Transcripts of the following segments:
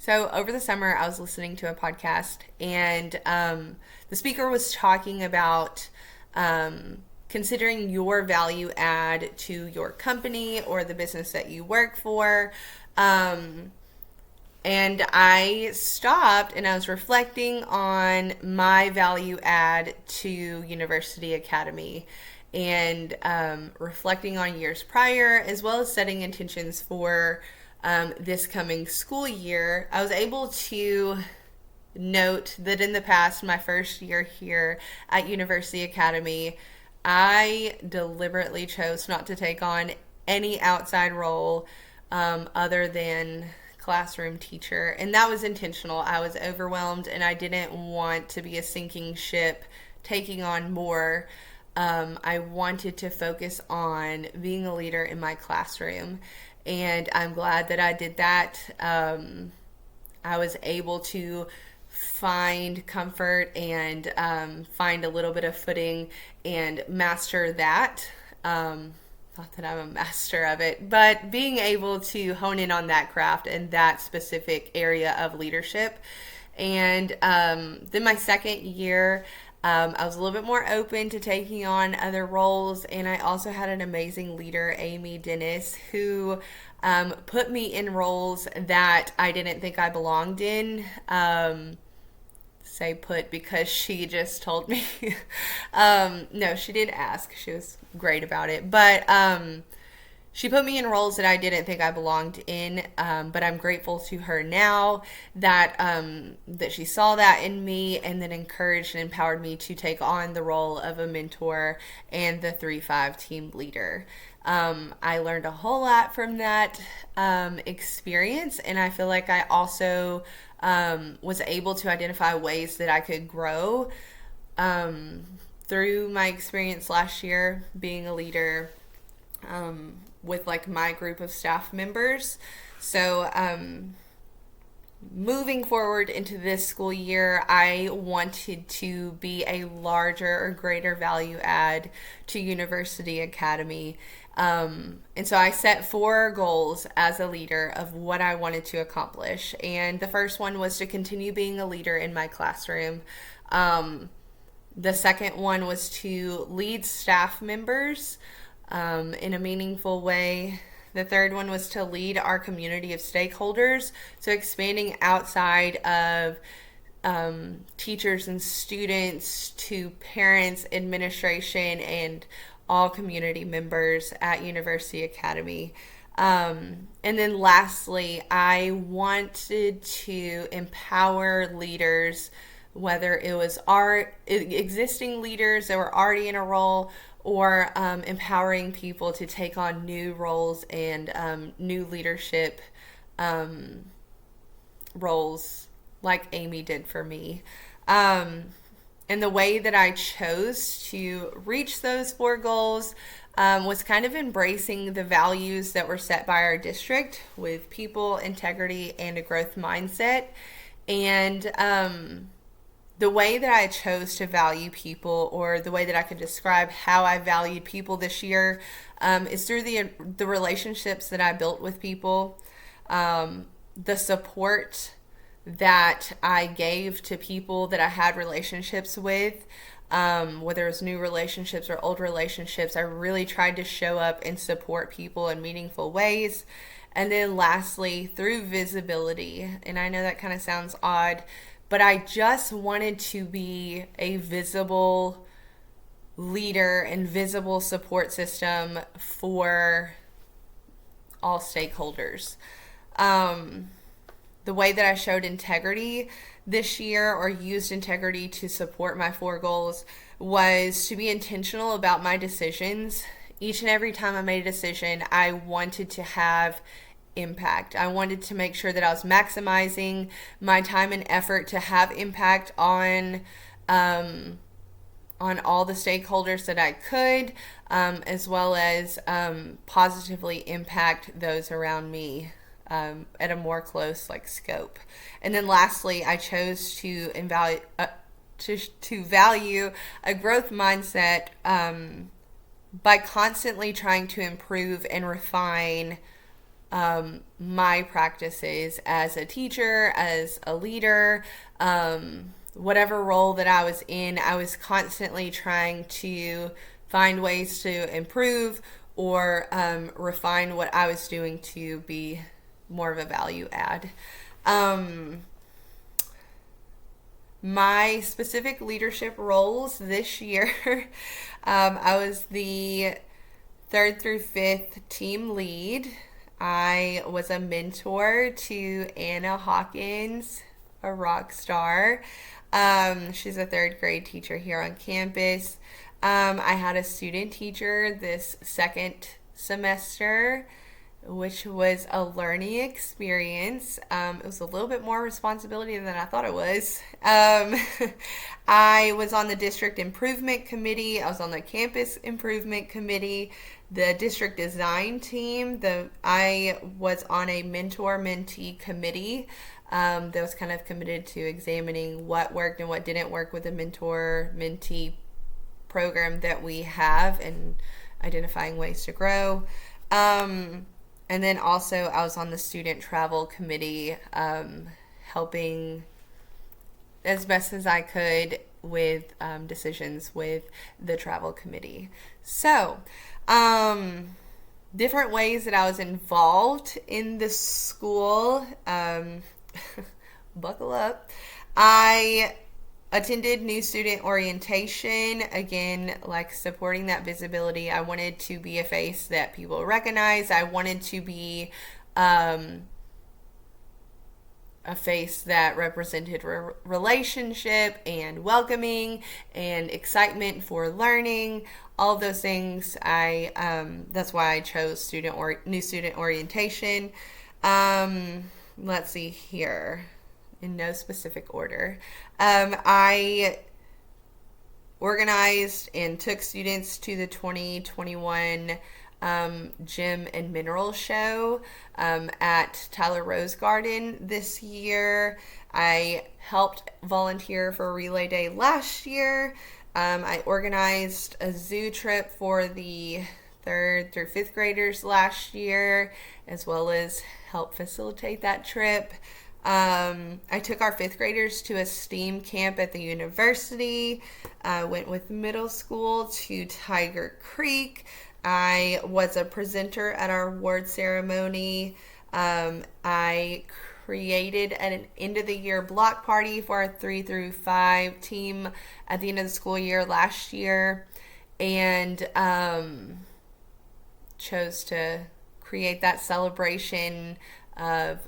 So over the summer, I was listening to a podcast, and the speaker was talking about considering your value add to your company or the business that you work for. Um, and I stopped and I was reflecting on my value add to University Academy and reflecting on years prior, as well as setting intentions for this coming school year. I was able to note that in the past, my first year here at University Academy, I deliberately chose not to take on any outside role other than classroom teacher. And that was intentional. I was overwhelmed and I didn't want to be a sinking ship taking on more. I wanted to focus on being a leader in my classroom. And I'm glad that I did that. I was able to find comfort and find a little bit of footing and master that. Not that I'm a master of it, but being able to hone in on that craft and that specific area of leadership. And then my second year, I was a little bit more open to taking on other roles, and I also had an amazing leader, Amy Dennis, who put me in roles that I didn't think I belonged in. Say put because she just told me. No, she did ask. She was great about it, but she put me in roles that I didn't think I belonged in, but I'm grateful to her now that that she saw that in me and then encouraged and empowered me to take on the role of a mentor and the 3-5 team leader. I learned a whole lot from that experience, and I feel like I also was able to identify ways that I could grow through my experience last year being a leader with like my group of staff members. So moving forward into this school year, I wanted to be a larger or greater value add to University Academy. And so I set 4 goals as a leader of what I wanted to accomplish. And the first one was to continue being a leader in my classroom. The second one was to lead staff members in a meaningful way. The third one was to lead our community of stakeholders, so expanding outside of teachers and students to parents, administration, and all community members at University Academy. And then lastly, I wanted to empower leaders, whether it was our existing leaders that were already in a role or empowering people to take on new roles and new leadership roles like Amy did for me. And the way that I chose to reach those 4 goals was kind of embracing the values that were set by our district with people, integrity, and a growth mindset. And the way that I chose to value people, or the way that I could describe how I valued people this year, is through the relationships that I built with people, the support that I gave to people that I had relationships with, whether it was new relationships or old relationships. I really tried to show up and support people in meaningful ways. And then lastly, through visibility. And I know that kind of sounds odd, but I just wanted to be a visible leader and visible support system for all stakeholders. The way that I showed integrity this year, or used integrity to support my 4 goals, was to be intentional about my decisions. Each and every time I made a decision, I wanted to have impact. I wanted to make sure that I was maximizing my time and effort to have impact on all the stakeholders that I could, as well as positively impact those around me at a more close scope. And then lastly, I chose to value a growth mindset by constantly trying to improve and refine my practices as a teacher, as a leader, whatever role that I was in. I was constantly trying to find ways to improve or refine what I was doing to be more of a value add. My specific leadership roles this year, I was the third through fifth team lead. I was a mentor to Anna Hawkins, a rock star. She's a third grade teacher here on campus. I had a student teacher this second semester, which was a learning experience. It was a little bit more responsibility than I thought it was. I was on the district improvement committee. I was on the campus improvement committee, the district design team. I was on a mentor-mentee committee that was kind of committed to examining what worked and what didn't work with the mentor-mentee program that we have and identifying ways to grow. And then also I was on the student travel committee, helping as best as I could with decisions with the travel committee. So, different ways that I was involved in the school. Buckle up. I attended new student orientation, again, like supporting that visibility. I wanted to be a face that people recognize. I wanted to be a face that represented relationship and welcoming and excitement for learning. All of those things. That's why I chose new student orientation. Let's see here. In no specific order. I organized and took students to the 2021 Gym and Mineral Show at Tyler Rose Garden this year. I helped volunteer for Relay Day last year. I organized a zoo trip for the 3rd through 5th graders last year, as well as help facilitate that trip. I took our 5th graders to a STEAM camp at the university. I went with middle school to Tiger Creek. I was a presenter at our award ceremony. I created an end of the year block party for our 3 through 5 team at the end of the school year last year, and chose to create that celebration of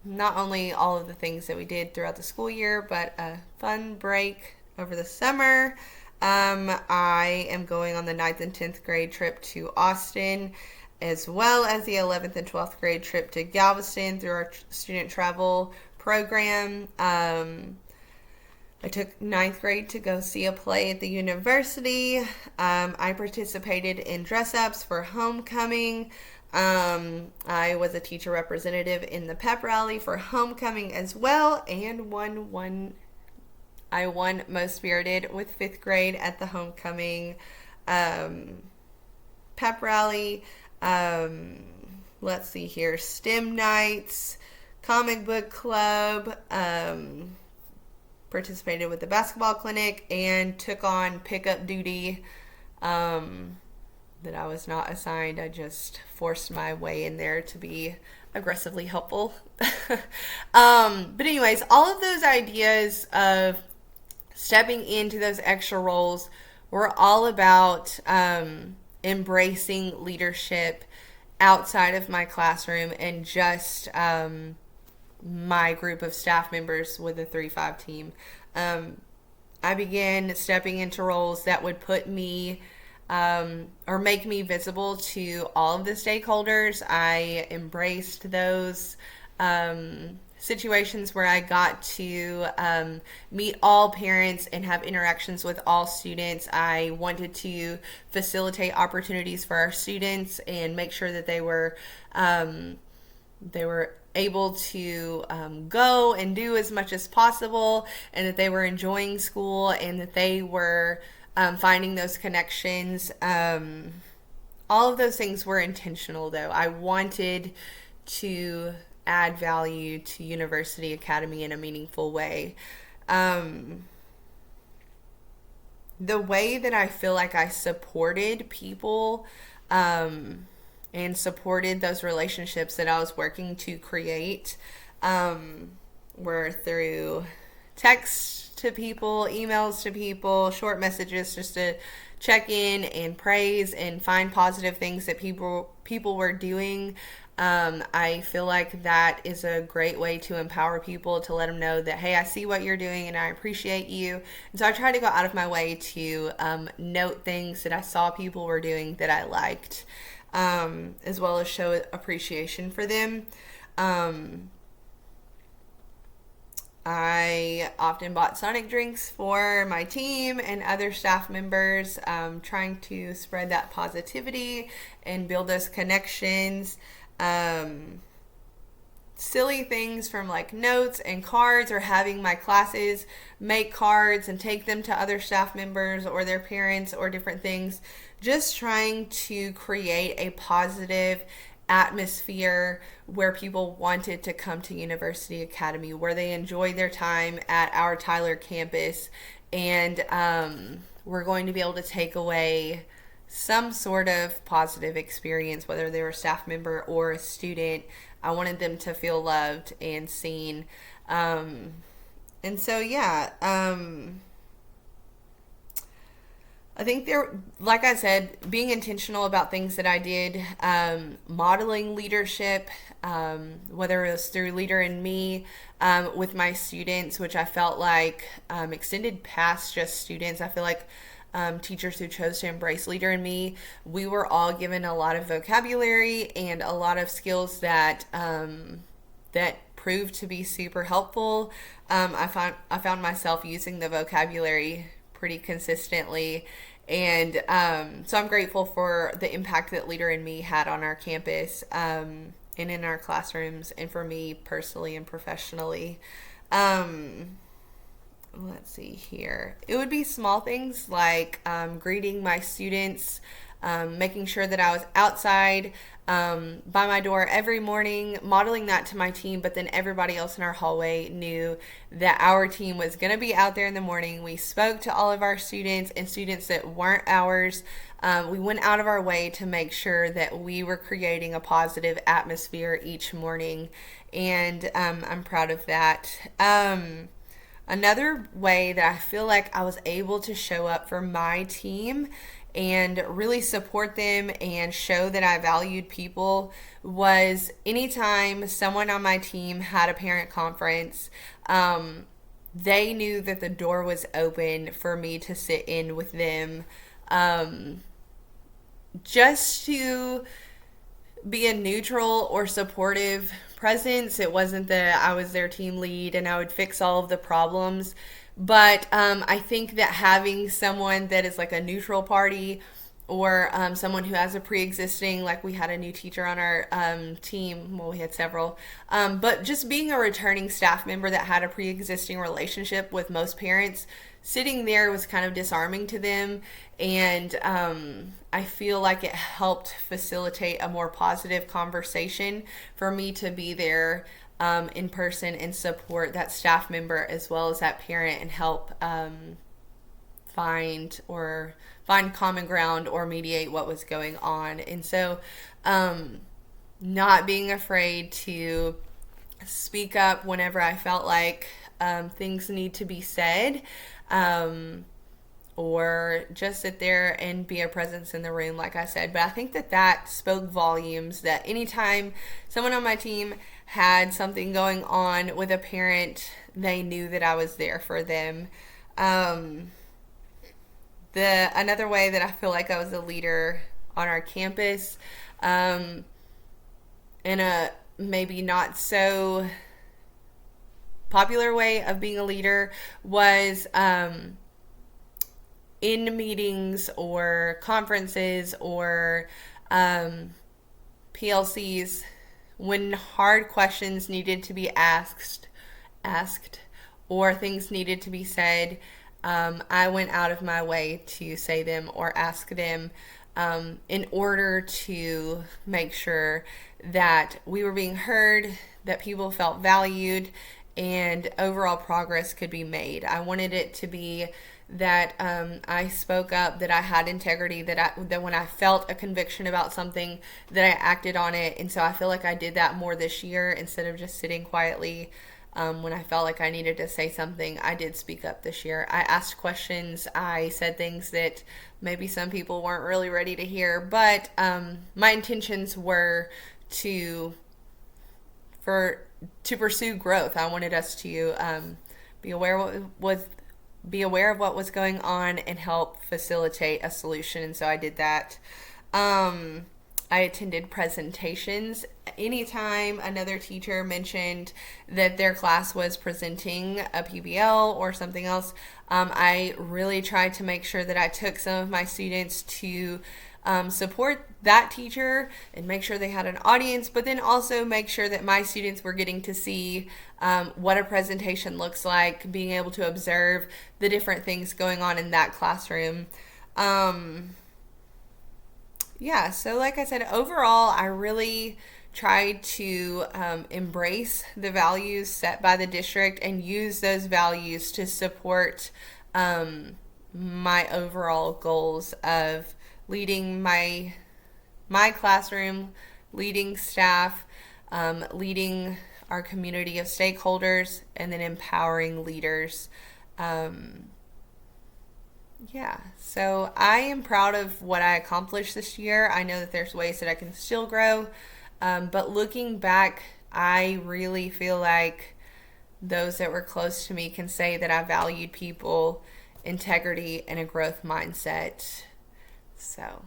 not only all of the things that we did throughout the school year, but a fun break over the summer. I am going on the 9th and 10th grade trip to Austin, as well as the 11th and 12th grade trip to Galveston through our student travel program. I took 9th grade to go see a play at the university. I participated in dress-ups for homecoming. I was a teacher representative in the pep rally for homecoming as well, and I won Most Spirited with 5th grade at the homecoming pep rally. Let's see here, STEM nights, comic book club, participated with the basketball clinic, and took on pickup duty that I was not assigned. I just forced my way in there to be aggressively helpful. But anyways, all of those ideas of stepping into those extra roles were all about embracing leadership outside of my classroom and just my group of staff members with the 3-5 team. I began stepping into roles that would put me or make me visible to all of the stakeholders. I embraced those situations where I got to meet all parents and have interactions with all students. I wanted to facilitate opportunities for our students and make sure that they were able to go and do as much as possible, and that they were enjoying school, and that they were finding those connections all of those things were intentional, though. I wanted to add value to University Academy in a meaningful way. Um, the way that I feel like I supported people, um, and supported those relationships that I was working to create, um, were through texts to people, emails to people, short messages just to check in and praise and find positive things that people were doing. I feel like that is a great way to empower people, to let them know that, hey, I see what you're doing and I appreciate you. And so I try to go out of my way to note things that I saw people were doing that I liked, as well as show appreciation for them. Um, I often bought Sonic drinks for my team and other staff members, trying to spread that positivity and build those connections. Um, Silly things from like notes and cards, or having my classes make cards and take them to other staff members or their parents or different things. Just trying to create a positive atmosphere where people wanted to come to University Academy, where they enjoyed their time at our Tyler campus, and we're going to be able to take away some sort of positive experience, whether they were a staff member or a student. I wanted them to feel loved and seen. And so, yeah, I think like I said, being intentional about things that I did, modeling leadership, whether it was through Leader in Me, with my students, which I felt like extended past just students. I feel like teachers who chose to embrace Leader in Me, we were all given a lot of vocabulary and a lot of skills that that proved to be super helpful. I found myself using the vocabulary pretty consistently. And so I'm grateful for the impact that Leader in Me had on our campus, and in our classrooms, and for me personally and professionally. Let's see here. It would be small things like greeting my students, making sure that I was outside by my door every morning, modeling that to my team, but then everybody else in our hallway knew that our team was going to be out there in the morning. We spoke to all of our students and students that weren't ours. We went out of our way to make sure that we were creating a positive atmosphere each morning, and I'm proud of that. Another way that I feel like I was able to show up for my team and really support them and show that I valued people was anytime someone on my team had a parent conference, they knew that the door was open for me to sit in with them, just to be a neutral or supportive presence. It wasn't that I was their team lead and I would fix all of the problems. But I think that having someone that is like a neutral party, or someone who has a pre-existing, like we had a new teacher on our team, well, we had several, but just being a returning staff member that had a pre-existing relationship with most parents, sitting there was kind of disarming to them. And I feel like it helped facilitate a more positive conversation for me to be there in person and support that staff member as well as that parent, and help find common ground or mediate what was going on. And so not being afraid to speak up whenever I felt like things need to be said, or just sit there and be a presence in the room, like I said. But I think that spoke volumes, that anytime someone on my team had something going on with a parent, they knew that I was there for them. Another way that I feel like I was a leader on our campus, in a maybe not so popular way of being a leader, was in meetings or conferences or PLCs, when hard questions needed to be asked or things needed to be said, I went out of my way to say them or ask them. in order to make sure that we were being heard, that people felt valued, and overall progress could be made. I wanted it to be that I spoke up, that I had integrity, that when I felt a conviction about something, that I acted on it. And so I feel like I did that more this year instead of just sitting quietly. When I felt like I needed to say something, I did speak up this year. I asked questions. I said things that maybe some people weren't really ready to hear, but my intentions were to pursue growth. I wanted us to be aware of what was going on and help facilitate a solution. And so I did that. I attended presentations. Anytime another teacher mentioned that their class was presenting a PBL or something else, I really tried to make sure that I took some of my students to support that teacher and make sure they had an audience, but then also make sure that my students were getting to see what a presentation looks like, being able to observe the different things going on in that classroom. Yeah, so like I said, overall, I really tried to embrace the values set by the district and use those values to support my overall goals of leading my classroom, leading staff, leading our community of stakeholders, and then empowering leaders. Yeah, so I am proud of what I accomplished this year. I know that there's ways that I can still grow, but looking back, I really feel like those that were close to me can say that I valued people, integrity, and a growth mindset. So